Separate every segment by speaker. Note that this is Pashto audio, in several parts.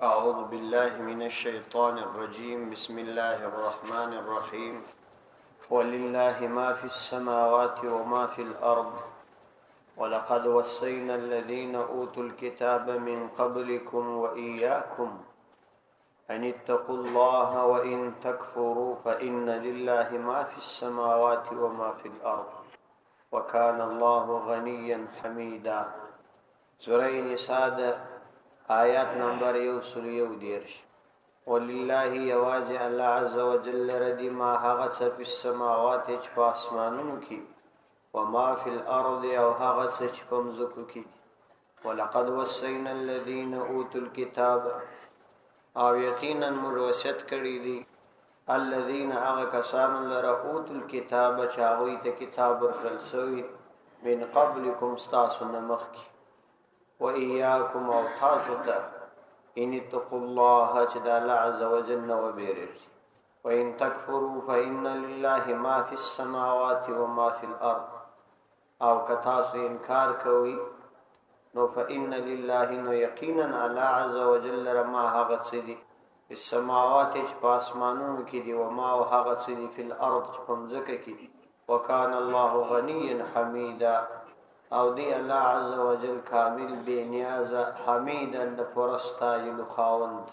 Speaker 1: أعوذ بالله من الشيطان الرجيم بسم الله الرحمن الرحيم ولله ما في السماوات وما في الأرض ولقد وصينا الذين أوتوا الكتاب من قبلكم وإياكم أن اتقوا الله وإن تكفروا فإن لله ما في السماوات وما في الأرض وكان الله غنيا حميدا. سورة نساء آیات نمبر 111. ولله یوازې الله عز وجل ردی ما هغه څه په السماوات چې په اسمانونو کې و ما فی الارض او هغه څه چې په مځکو کې. ولقد وصینا الذین اوتوا الكتاب او یقینا موږ وصیت کړی دي الذین هغه کسانو لره اوتوا الكتاب چې هغوی ته کتاب ورکړل سوی من قبلکم ستاسو نه مخکې و ایاکم او تاسو ته ان اتقوا الله چې د الله عز وجل نه وبېرېږئ و ان تکفروا فإن لله ما في السماوات وما في الأرض او که تاسو انکار کوئ نو فإن لله نو یقینا الله عز وجل لره ما هغه څه دي په السماوات چې په اسمانونو کې دي و ما او هغه څه دي په الأرض چې په مځکه کې دي. وکان الله غنیا حمیدا او دی الله عز وجل کامل بے نیاز حمیدا د پرستایلو خاوند.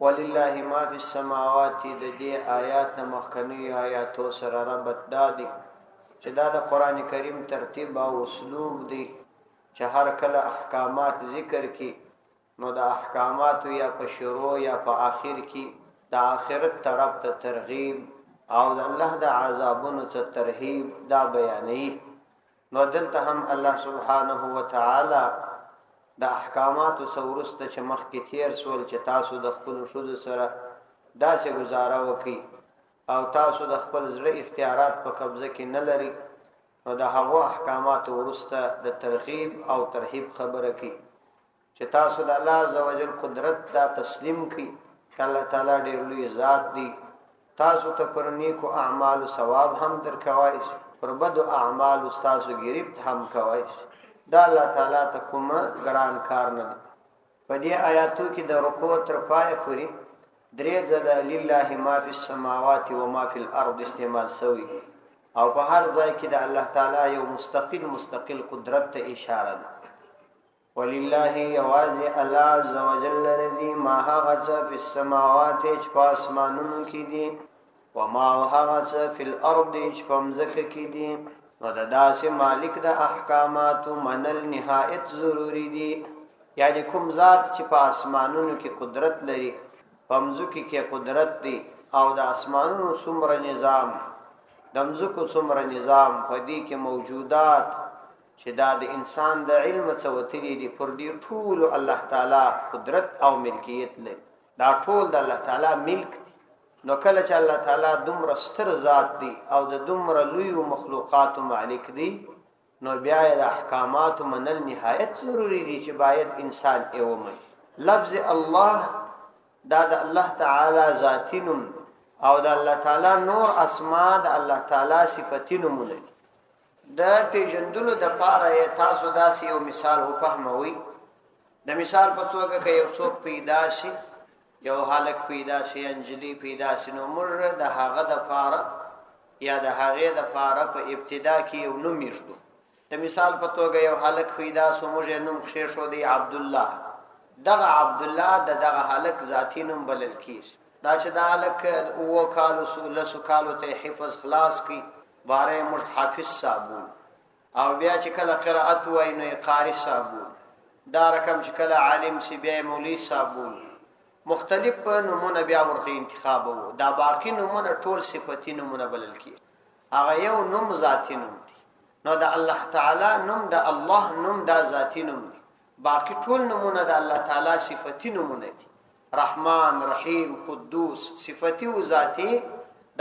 Speaker 1: ولله ما فی السماوات د دې آیات د مخکنی آیاتو سره ربط دادي چې دا د قران کریم ترتیب او اسلوب دی چې هر کله احکامات ذکر کی نو د احکامات یا په شروع یا په آخر کې د آخرت طرف ته ترغیب او د الله د عذابونو څخه ترهیب دا بیانې. نو دلته هم الله سبحانه وتعالى د احکاماتو سورسته چې مخکې تیر سول چې تاسو د خپل شود سره داسې گزاره وکي او تاسو د خپل زړه اختیارات په قبضه کې نه لري نو د هغو احکاماتو ورسته د ترغیب او ترهیب خبره کی چې تاسو د الله عزوجل قدرت دا تسلیم کی چې الله تعالی ډېر لوی ذات دی. تاسو ته پر نیکو اعمال ثواب هم درکوي پر بد اعمال استاسو گرفت هم کوي. دا الله تعالی ته کوم ګران کار نه دی. په دې آیاتو کې د رکوع تر پای پورې درې ځله لله ما فی السماوات و ما فی الارض استعمال شوی او په هر ځای کې د الله تعالی یو مستقل قدرت ته اشاره ده. ولله یوازې الله عز وجل رضی ما هغه څه فی السماوات چې په اسمانونو کې دي و ما هغه څه فی الارض چې په مځکه کې دي. نو د داسې مالک د احکاماتو منل نهایت ضروری دي. یعنی کوم ذات چې په اسمانونو کې قدرت لري په مځکه کې قدرت دی او د اسمانونو څومره نظام د مځکو څومره نظام په دې کې موجودات چې دا د انسان د علم څوتري دي پر دې ټول الله تعالی قدرت او ملکیت لري. دا ټول د الله تعالی ملک دی. نو کله چې الله تعالی دومره ستر ذات دی او د دومره لوی مخلوقات مالک دی نو بیا د احکامات منل نهایت ضروری دی چې باید انسان یې ومني. لفظ الله دا د الله تعالی ذاتی نوم او د الله تعالی نور اسماء د الله تعالی صفتی نومونه دي. د پیژندلو د پاره تاسو داسې یو مثال وفهموي. د مثال په توګه کې یو څوک پیدا شي یو هلک پیدا شي انجلی پیدا شي نو موږ د هغه د پاره یا د هغه د پاره په ابتدا کې یو نوم یښدو. د مثال په توګه یو هلک پیدا شو موږ یې نوم کښې شو دی عبد الله. دغه عبد الله دغه هلک ذاتی نوم بلل کیږي. دا چې د هلک او کالو لسو کالو ته حفظ خلاص کی باره موږ حافظ صاحب او بیا چې کله قرأت وای نو قاری صاحب دا رقم چې کله عالم سی بیا مولوی صاحب مختلف نمونه بیا ورته انتخاب وو. دا باقی نمونه ټول صفتی نمونه بلل کی. هغه یو نوم ذاتی نوم دی. نو د الله تعالی نوم د الله نوم دا ذاتی نوم دی. باقی ټول نمونه د الله تعالی صفتی نمونه دي. رحمان رحیم قدوس صفتی او ذاتی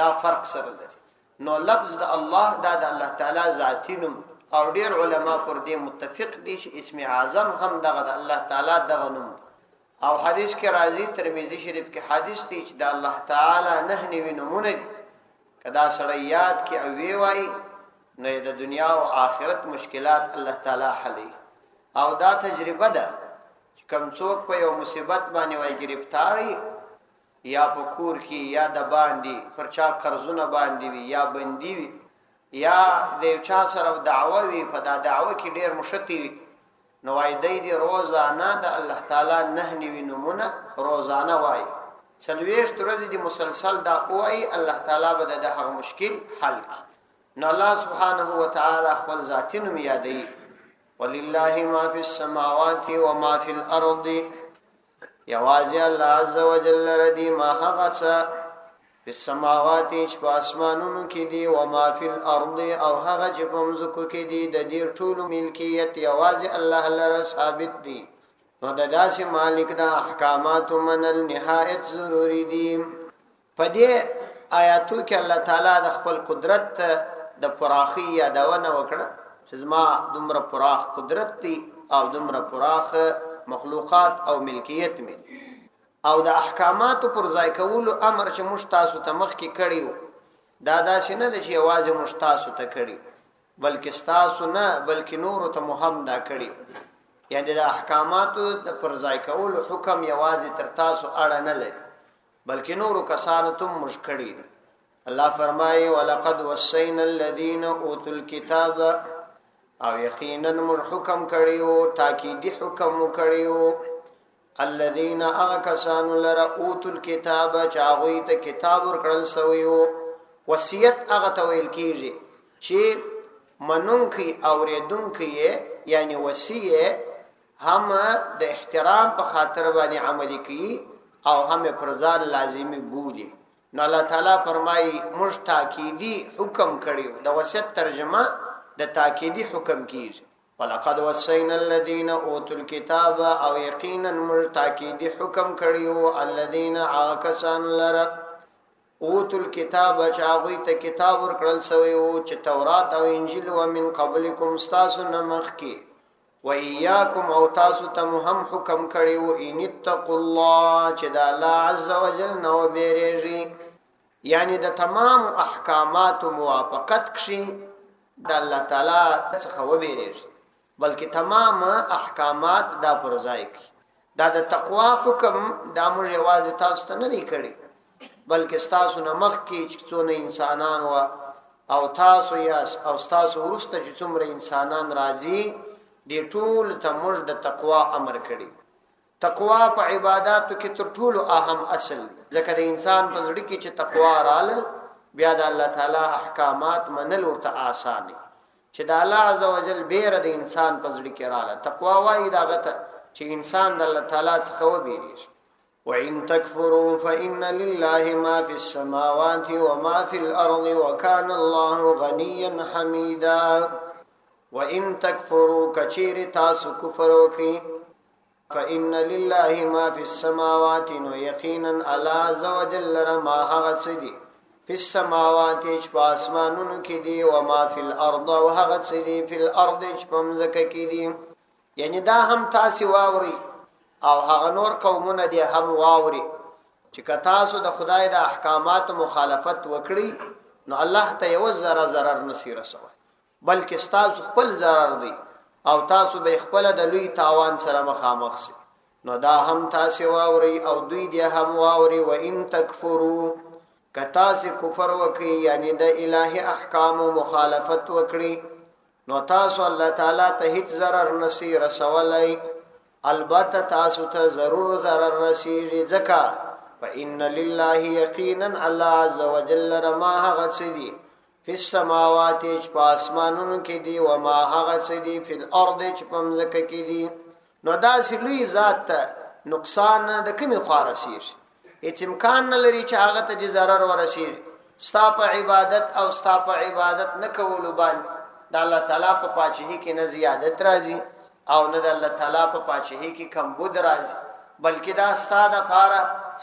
Speaker 1: دا فرق سره لري. نو لفظ د الله دا د الله تعالی ذاتی نوم او ډیر علما پر دې متفق دي چې اسم اعظم هم دغه د الله تعالی دغه نوم دی. او حدیث کې راځي ترمذی شریف کې حدیث دی چې د الله تعالی نه نوي نمونه دي. کدا سره یاد کې او وی وای نو د دنیا او آخرت مشکلات الله تعالی حلي. او دا تجربه ده کم څوک په یو مصیبت باندې وای گرفتاری یا په کور کې یا د باندې پر چا قرضونه باندې وي یا بندي وي یا د چا سره دعوه وي په دا دعوه کې ډیر مشتی وي نو وای دی روزانه د الله تعالی نه نیوي نمونه روزانه وای څلويشت ورځې دی مسلسل دا وای الله تعالی به د هغه مشکل حل کړي نو الله سبحانه و تعالی خپل ذاتی نوم یادوي ولله ما فی السماوات و ما فی الارض یوازې الله عز وجل ردی ما هغه څه په السماوات چې په اسمانونو کې دي او ما فی الارض او هغه چې په مځکو کې دي د دې ټولو ملکیت یوازې الله لپاره ثابت دي نو د داسې مالک د احکامات منل نهایت ضروری دي په دې آیاتو کې الله تعالی د خپل قدرت د پراخي یادونه وکړه چې زما دومره پراخ قدرت دي او دومره پراخ مخلوقات او ملکیت می او د احکامات پر ځای کولو امر چې مشتاسو ته مخ کې کړیو دا داسې نه چې आवाज مشتاسو ته کړی بلکې ستاسو نه بلکې نور ته مهم دا کړی یعنی د احکامات پر ځای کولو حکم یوازې تر تاسو اړه نه لري بلکې نور کسانو ته مش کړی الله فرمایي ولقد وصينا الذين اوتوا الكتاب او یقینا من حکم کړیو تاکیدی حکم کړیو الذين اغكسان لرا اوتوا الكتاب چاغوی ته کتاب ورکړل سویو وصیت هغه ته ویل کیږي چې منونکي اوریدونکي یعنی وصیه هم د احترام په خاطر باندې عملي کوي او هم پرځان لازمی بولي نو الله تعالی فرمایي مش تاکیدی حکم کړیو د وصیت ترجمه د تاکیدی حکم کیږي ولقد وصينا الذين اوتوا الكتاب او یقینا مر تاکیدی حکم کړیو الذين عاکسان لرا اوتوا الكتاب چاغوی ته کتاب ورکړل سویو چې تورات او انجیل و من قبلکم استاسو نمخ کی و ایاکم او تاسو ته هم حکم کړیو ان اتقوا الله چې د الله عز وجل نو بیریږي یعنی د تمام احکامات موافقت کړي د الله تعالی څخه وبېریږي بلکې تمام احکامات دا پر ځای کی دا د تقوا حکم دا موږ یوازې تاسو ته نه دی کړی بلکې تاسو نه مخ کې چې څونه انسانان او تاسو یاس او تاسو ورسته چې څومره انسانان راځي دې ټول ته موږ د تقوا امر کړی تقوا په عبادتو کې تر ټولو اهم اصل ځکه د انسان په زړه کې چې تقوا رااله بیا د الله تعالی احکامات منل ورته آسان دي چې د الله عزوجل بیر د انسان په زړه کې رااله تقوا وایي دا غته چې انسان د الله تعالی څخه وبېریږي وَإِن تَكْفُرُوا فَإِنَّ لِلَّهِ مَا فِي السَّمَاوَاتِ وَمَا فِي الْأَرْضِ وَكَانَ اللَّهُ غَنِيًّا حَمِيدًا وَإِن تَكْفُرُوا كَچِيرِ تاسو کفر وکي فَإِنَّ لِلَّهِ مَا فِي السَّمَاوَاتِ وَيَقِينًا الله عز وجل ما هغه سدي فی السماوات چې په اسمانونو کې دي او ما فی الارض او هغه چې دي په الارض چې په مځکه کې دي یعنی دا هم تاسو واوري او هغه نور قومونه دي هم واوري چې کتاسو د خدای د احکامات مخالفت وکړي نو الله ته یو ضرر نسی رسوي بلکې تاسو خپل ضرر دی او تاسو به خپل د لوی تاوان سره مخامخ شئ نو دا هم تاسو واوري او دوی دي هم واوري و ان تکفروا کتاسی کفر وکي یعنی د الهی احکام مخالفت وکړي نو تاسو الله تعالی ته هیڅ ضرر نسی رسولای البته تاسو ته ضرور ضرر رسیږي ځکه فإن لله یقینا الله عز وجل ما هغه سدي فی السماوات چې په اسمانونو کې دي او ما هغه سدي فی الارض چې په مځکه کې دي نو دا سلوی ذات نقصان د کومي خارسیږي هیڅ امکان نه لري چې هغه ته ضرر ورسیږي ستا په عبادت او ستا په عبادت نه کولو باندې د الله تعالی په پاچهي کې نه زیادت راځي او نه د الله تعالی په پاچهي کې کمبود راځي بلکې دا ستا د لپاره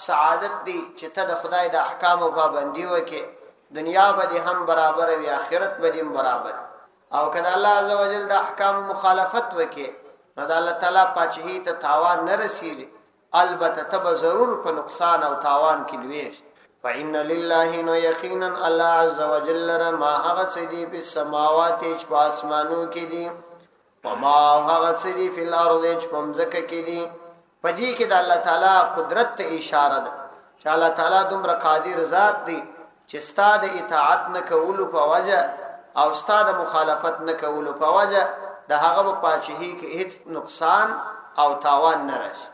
Speaker 1: سعادت دی چې ته د خدای د احکامو پابندي وکې دنیا به هم برابر وي آخرت به هم برابر او کله الله عزوجل د احکام مخالفت وکې نو د الله تعالی پاچهي ته تاوان نه رسیږي البته تب ضرور په نقصان او تاوان کې لوي فإن لله نو یقینا الله عز وجل ما هغه سدي په سماوات چې په اسمانو کې دي او ما هغه سدي په الارض چې په مځکه کې دي په دې کې د الله تعالی قدرت ته اشاره ده چې الله تعالی دومره قادر ذات دی چې ستاد اطاعت نه کولو په وجه او ستاد مخالفت نه کولو په وجه د هغه په پاچهي کې هیڅ نقصان او تاوان نه راشي.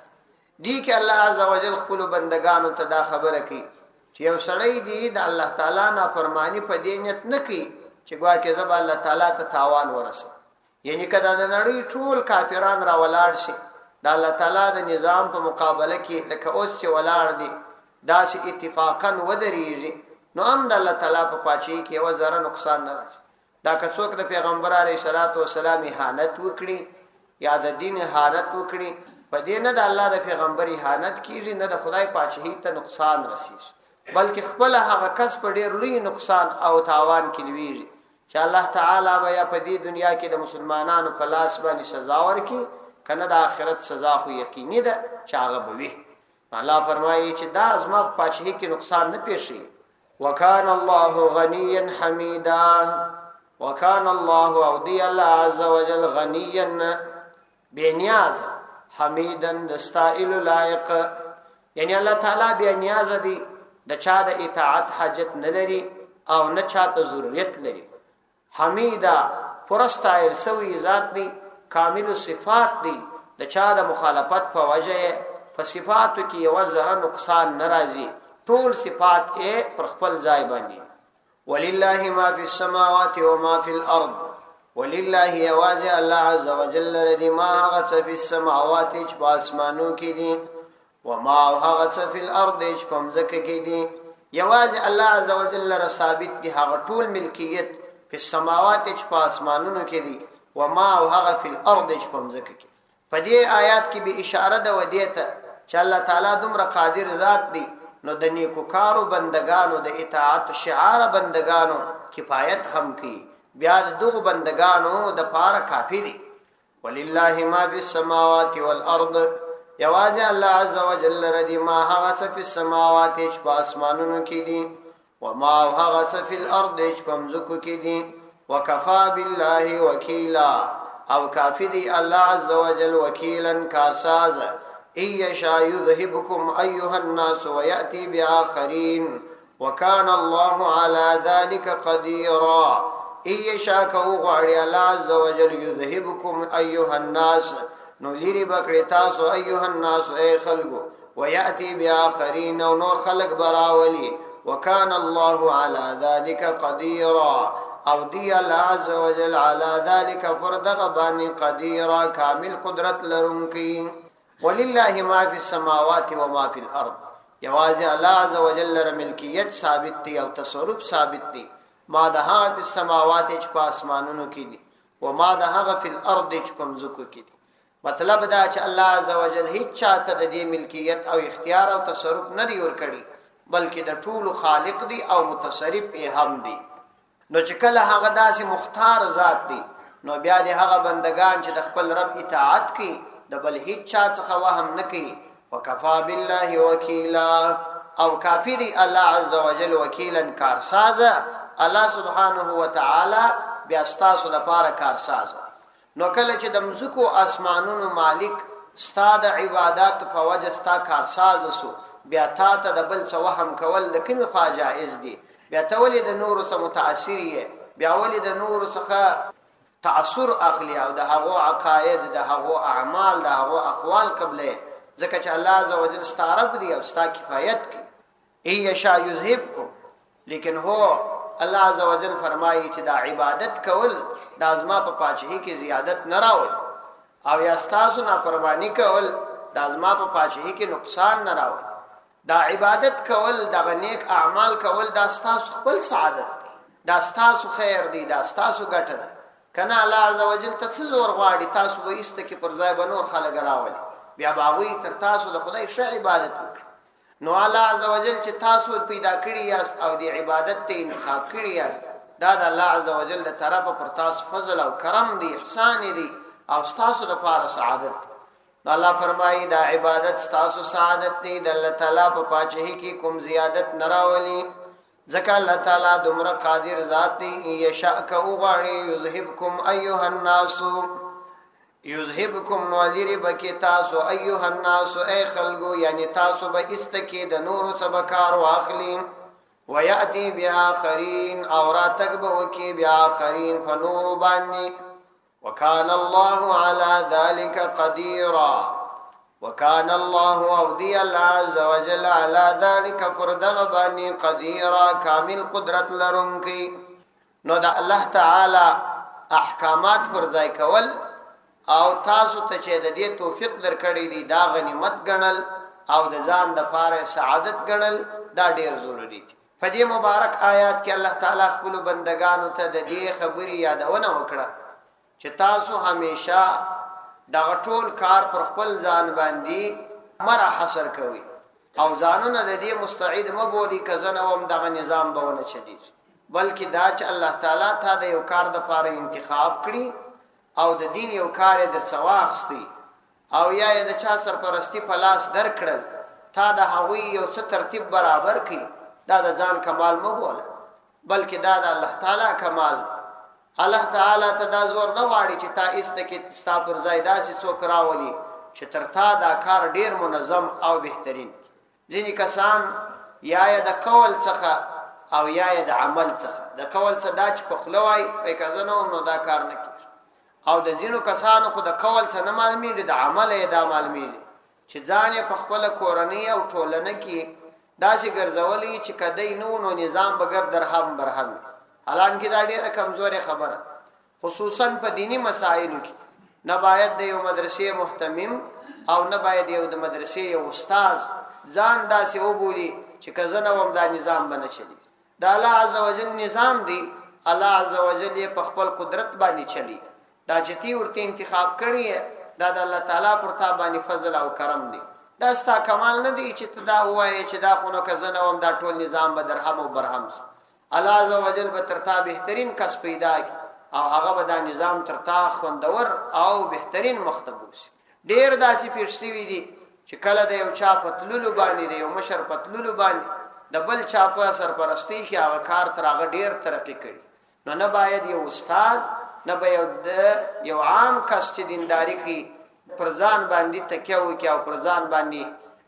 Speaker 1: دی کې الله عزوجل خپل بندگانو ته دا خبره کوي چې یو سړی دی د الله تعالی نه فرمانی په دې نیت نه کوي چې ګوا کې زب الله تعالی ته تاوان ورسي. یعنی کدا د نړۍ ټول کافران را ولاړ شي د الله تعالی د نظام په مقابله کې لکه اوس چې ولاړ دي داسې اتفاقا ودرېږي نو هم د الله تعالی په پاچهي کې یو ذره نقصان نه راځي. دا که څوک د پیغمبر علیه الصلاۃ والسلام اهانت وکړي یا د دین اهانت وکړي په دې نه د الله د پیغمبر اهانت کیږي نه د خدای پاچهي ته نقصان رسیږي بلکې خپل هغه کس په ډېر لوی نقصان او تاوان کې لويږي چې الله تعالی به یا په دې دنیا کې د مسلمانانو په لاس باندې سزا ورکړي کنه د آخرت سزا خو یقیني ده چې هغه به وي. الله فرمایي چې دا ازما په پاچهي کې نقصان نه پیښي. وکانه الله غنیا حمیدا وکانه الله او دی الله عز وجل غنیا بنیاز حمیدن دستائل لایق یعنی الله تعالی بنیاز دی د چا د اطاعت حاجت نه لري او نه چاته ضرورت لري. حمیدا پرستایل سوی ذات دی کامل صفات دی د چا د مخالفت په وجه په صفاتو کې یو ذره نقصان ناراضي ټول صفات یې پر خپل ځای باندې. ولله ما فی السماوات و ما فی الارض ولله یواز الله عز وجل ردی ما هغه فی السماوات چې په اسمانو کې دي و ما هغه فی الارض چې په مځکه کې دي. یواز الله عز وجل را ثابت دي هغه ټول ملکیت په السماوات چې په اسمانونو کې دي و ما هغه فی الارض چې په مځکه کې. په دې آیات کې به اشاره ده ودیته چې الله تعالی دومره قادر ذات دی نو د نیکو کارو بندگانو د اطاعت شعار بندگانو کفایت هم کی بیا د دغه بندگانو د پاره کافی دي. ولله ما فی السماوات والارض یواز الله عز وجل ردی ما هغه فی السماوات چې په اسمانونو کې دي و ما هغه فی الارض چې په مځکو کې دي. وکفا بالله وکیلا او کافی دی الله عز وجل وکیلا کارساز. ایشا یذهبکم ایها الناس ویأتی بآخرین وکان الله علی ذلک قدیرا. ایشا کو غواړي الله عز وجل یذهبکم ایها الناس نو لری بکړی تاسو ایها الناس ای خلقو ویأتی بآخرین او نور خلق براولی وکان الله علی ذلک قدیرا او دی الله عز وجل علی ذلک فردغ بانی قدیرا کامل قدرت لرونکی. ولله ما فی السماوات و ما فی الارض یواز الله عز وجل ر ملکیت ثابت دی او تصرف ثابت دی. ما ده هغه په سماوات چې په اسمانونو کې دي و ما ده هغه په الارض چې په مځکو کې دي. مطلب دا چې الله عز وجل هیڅ چاته د دې ملکیت او اختیار او تصرف نه دی ورکړي بلکې د ټولو خالق دی او متصرف یې هم دی. نو چې کله هغه داسې مختار ذات دی نو بیا د هغه بندگان چې د خپل رب اطاعت کوي د بل هیڅ چا څخه وهم نه کوي. وکفا بالله وکیلا او کافی دی الله عز وجل وکیلا کارساز. الله سبحانه وتعالى بیا ستاسو لپاره کارساز. نو کله چې د مزکو اسمانونو مالک ستاد عبادت په وجه ستا کارساز سو بیا تا ته د بل څه وهم کول د کوم خوا جائز دي. بیا ته ولې د نور سره متاثر یې بیا ولې د نور څخه تعصر اخلي او د هغو عقاید د هغو اعمال د هغو اقوال قبله ځکه چې الله عز وجل ستارب دی او ستا کفایت کوي. ایشا یذهبکم لیکن هو الله عز وجل فرمایي چې دا عبادت کول د ازما په پاچهي کې زیادت نه راوړي او یا ستاسو نافرمانی کول د ازما په پاچهي کې نقصان نه راوړي. دا عبادت کول د نیک اعمال کول دا ستاسو خپل سعادت دی دا ستاسو خیر دی دا ستاسو ګټه ده کنه. الله عز وجل ته څه زور غواړي تاسو به ایسته کې پر ځای به نور خلک راولي بیا باغوي تر تاسو د خدای ښه عبادت وکړي. نو الله عز وجل چې تاسو پیدا کړی یاست او دی عبادت ته انتخاب کړی یاست دا د الله عز وجل د طرفه پر تاسو فضل او کرم دی احسان دی او تاسو د لپاره سعادت. نو الله فرمایي دا عبادت تاسو سعادت دی د الله تعالی په پاچهي کې کوم زیادت نه راولي ځکه الله تعالی دومره قادر ذات دی. یشاء کو غواړي یذهبکم ایها الناس یذهبکم نولری بکی تاسو ایها الناس ای خلقو یعنی تاسو به استکی د نور سبکار واخلین ویأتی بیاخرین او راتک بوکی بیاخرین فنور بانی وکان الله علی ذلك قدیرا وکان الله اودی الله عز وجل علی ذلك فردغ بانی قدیرا کامل قدرت لرونکی. نو دا الله تعالی احکامات پر ځای کول او تاسو ته چې د دې توفیق درکړی دی دا غنیمت ګڼل او د ځان د پاره سعادت ګڼل دا ډیر ضروری دی. په دې مبارک آیات کې الله تعالی خپل بندگانو ته د دې خبري یادونه وکړه چې تاسو همیشه دا ټول کار پر خپل ځان باندې مره حصر کوي او ځانونه د دې مستعد مبولي کزنه وم دغه نظام بونه چدي، بلکې دا چې الله تعالی ته د یو کار د پاره انتخاب کړي او د دین یو کار در سواخستی او یا د چا سرپرستی په لاس درکړل تا د هغوی یو څه ترتیب برابر کړي، دا د ځان کمال مو بوله بلکې دا د الله تعالی کمال. الله تعالی ته دا زور نه واړي چې تا استکه ستا پر ځای داسې څوک راولي چې تر تا دا کار ډیر منظم او بهترین. ځینې کسان یا د قول څخه او یا د عمل څخه، د قول څخه دا چې په خوله وایي په کزنه نو دا کار نه کوي، او د ځینو کسانو خو د قول څخه نه معلومیږي د عمل یې دا معلومیږي چې ځان یې په خپل کورنۍ او ټولنه کې داسې ګرځولي چې کدی نو نظام بغیر درهم برهم. حالانکه دا ډیره کمزوري خبره، خصوصا په دینی مسائلو کې نه باید د یو مدرسې محتمم او نه باید یو د مدرسې یو استاد ځان داسې وبولي چې کزنه وم دا نظام بنه چلی. دا الله عزوجل نظام دی، الله عزوجل په خپل قدرت باندې چلی. دا چې تی ورته انتخاب کړی دا د الله تعالی پر تا باندې فضل او کرم دی. دا ستا کمال نه دی چې تدا وایي چې دا خونه کزنه وم دا ټول نظام به درهم او برهم. الله عزوجل به ترتا بهترین کس پیدا کی او هغه به دا نظام ترتا خوندور او بهترین مختبوس. ډیر داسې پیښ شوی دي چې کله د یو چا پتلولو باندې دی یو مشر پتلولو باندې د بل چا په سرپرستی کې هغه کار تر هغه ډیر ترقی کړي. نو نه باید یو استاد نه باید یو عام کس چې دینداری کوي پر ځان باندې تکیه وکړي او پر ځان باندې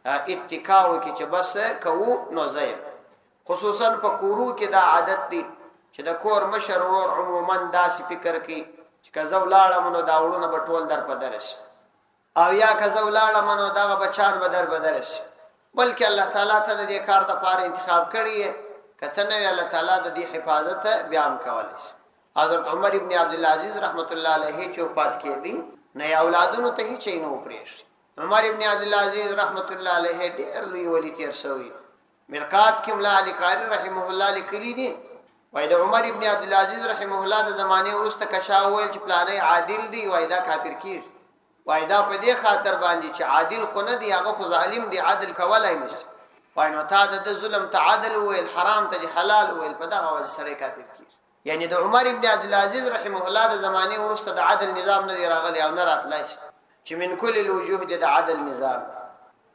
Speaker 1: اتکا وکړي چې بس کوو نو ځای. خصوصا په کورو کې دا عادت دی چې د کور مشر ورور عموما داسې فکر کوي چې کزو لاړه منو دا وړونه به ټول در په درس او یا کزو لاړه منو دا بچان به در په درس. بلکې الله تعالی ته د دې کار د پاره انتخاب کړی کته نه الله تعالی د دې حفاظت بیان کولای. حضرت عمر ابن عبد العزيز رحمت الله علیه چې وفات کړي نه اولادونو ته هیڅ نه پرېښ. عمر ابن عبد العزيز رحمت الله علیه ډېر لوی ولی تیر شوی. مرقات کې مولا علی قاری رحمه الله لیکلی دي وای د عمر ابن عبد العزيز رحمه الله د زمانه ورسته کشا ویل چې پلانې عادل دی وای دا کافر کیږي. وای دا په دې خاطر باندې چې عادل خو نه دی هغه خو ظالم دی عادل کولای نشي. وای نو تا د ظلم تعادل ویل حرام ته حلال ویل په دغه وجه سره کافر کیږي. یعنی د عمر ابن عبد العزيز رحمه الله د زمانه ورسته د عادل نظام نه دی راغلی او نه راتلای شي چې من کل الوجوه د عادل نظام.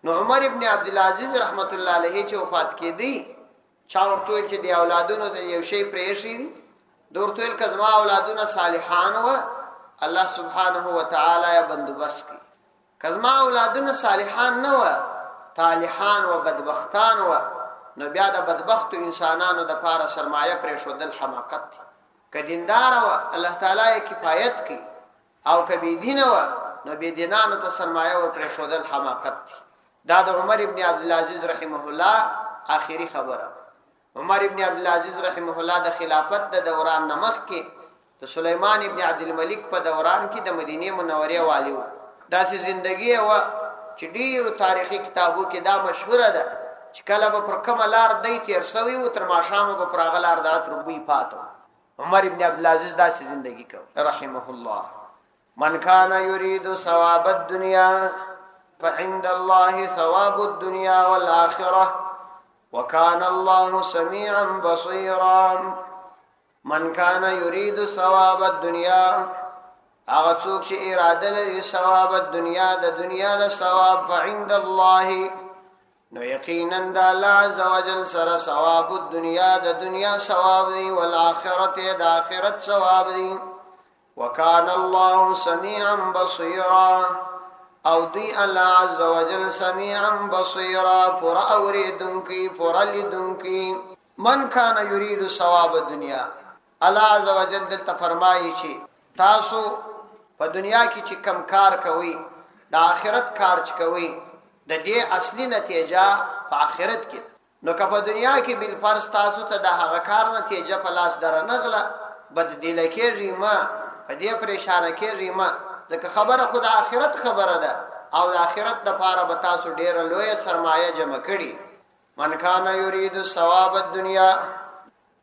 Speaker 1: نو عمر ابن عبد العزيز رحمت الله علیه چې وفات کړي چا ورته چې دی اولادونو ته یو شی پرېښی دورته کزما اولادونه صالحان و الله سبحانه و تعالی بندوبست کړي. کزما اولادونه صالحان نه و طالحان و بدبختان و نو بیا د بدبخت انسانانو د پاره سرمایه پرې شو دل حماقت دی. کدیندار و الله تعالی کفایت کړي او کبي دین و نو بي دینانو ته سرمایه ور پرې شو دل حماقت دی. دا د عمر ابن عبد العزيز رحمه الله آخري خبره. عمر ابن عبد العزيز رحمه الله د خلافت د دوران نمخ کې د سليمان ابن عبد الملک په دوران کې د مدینه منوره والی و. داسې زندگی و چې ډیرو تاریخي کتابو کې دا مشهوره ده چې کله به پر کومه لار دی تیر سوی و تر ماښامه به پر هغه لار د عطر بوی پاتو. عمر ابن عبد العزيز داسې زندگی کو رحمه الله. من كان يريد ثواب الدنيا فعند الله ثواب الدنيا والآخرة وكان الله سميعا بصيرا. من كان يريد ثواب الدنيا هغه څوک چې اراده لري ثواب الدنيا د دنیا د ثواب فعند الله نو یقینا د الله عز وجل سره ثواب الدنيا د دنیا ثواب دی والآخرت د آخرت ثواب دی. وکان الله سمیعا بصیرا او دی الله عز وجل سمیعا بصیرا پر اوریدونکی پر لیدونکی من کان یرید ثواب الدنیا الله عز وجل دلته فرمایي چې تاسو په دنیا کې چې کم کار کوي د آخرت کار چې کوي د دې اصلي نتیجه په آخرت کې نو که په دنیا کې بل فرض تاسو ته د هغه کار نتیجه په لاس درنغله بد دی لکېږي ما په دې پریشانه کېږي ما ځکه خبره خو د آخرت خبره ده او د آخرت د پاره به تاسو ډیره لویه سرمایه جمع کړي من کان یرید ثواب الدنیا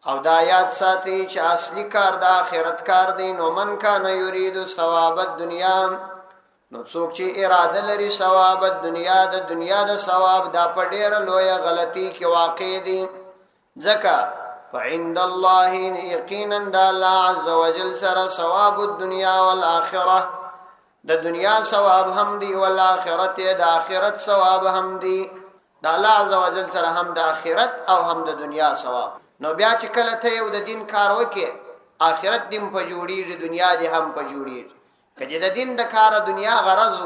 Speaker 1: او د آیات ساتي چې اصلي کار د آخرت کار دی نو من کان یرید ثواب الدنیا نو څوک چې اراده لري ثواب الدنیا د دنیا د ثواب دا په ډیره لویه غلطي کې واقع دي ځکه فعند الله یقینا د الله عز وجل سره ثواب الدنیا والآخرة د دنیا ثواب هم دی والآخرت د آخرت ثواب هم دی د الله عز وجل سره هم د آخرت او هم د دنیا ثواب نو بیا چې کله ته یو د دین کار وکې آخرت دیم په جوړیږي دنیا دی هم په جوړیږي کله د دین د کار دنیا غرض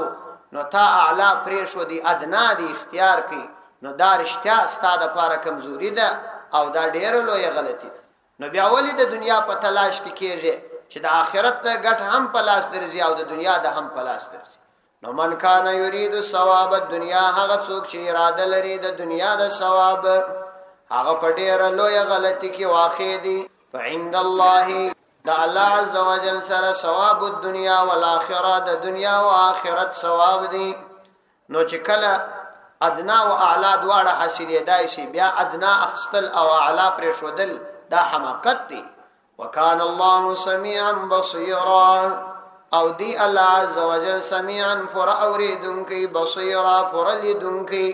Speaker 1: نو تا اعلی پریشو دی ادنا دی اختیار کی نو دا رښتیا ستاده لپاره کمزوري ده او دا ډیره لویه غلطی ده نو بیا ولې د دنیا په تلاش کې کېږي چې د آخرت د ګټ هم په لاس درځي او د دنیا د هم په لاس درځي نو من کان یرید ثواب الدنیا هغه څوک چې اراده لري د دنیا د ثواب هغه په ډیره لویه غلطی کې واقع دي فعند الله د الله عز وجل سره ثواب الدنیا والآخرة د دنیا او آخرت ثواب دي نو چې کله ادنا او اعلی دواړه حاصلې دای شي بیا ادنا اخستل او اعلی پر شودل دا حماقت دی وکان الله سمیعا بصیرا او دی الله عز وجل سمیعا فر اوریدونکی بصیرا فر لیدونکی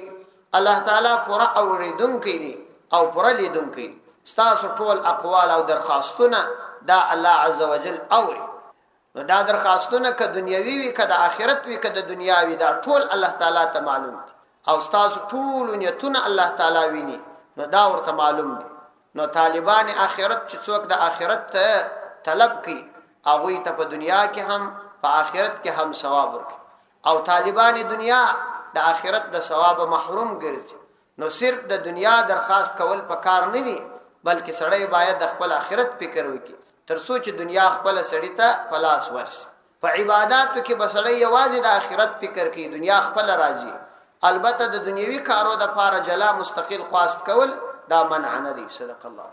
Speaker 1: الله تعالی فر اوریدونکی دی او فر لیدونکی ستاسو ټول اقوال او درخواستونه دا الله عز وجل اوري نو دا درخواستونه که دنیوي وي که د آخرت وي که د دنیا وي دا ټول الله تعالی ته معلوم دي او ستاسو ټول نیتونه الله تعالی ویني نو دا ورته معلوم دي نو طالبان آخرت چې څوک د آخرت ته طلب کوي هغوی ته په دنیا کې هم په آخرت کې هم ثواب ورکړي او طالبان دنیا د آخرت د ثواب محروم ګرځي نو صرف د دنیا درخواست کول په کار نه دي بلکې سړی باید د خپل آخرت فکر وکړي تر څو چې دنیا خپل سړی ته پلاس ورسي په عبادتو کې بسړی یوازې د آخرت فکر کوي دنیا خپل راځي البته د دنیوي کارو د پاره جلا مستقل خواست کول دا منع نه دي صدق الله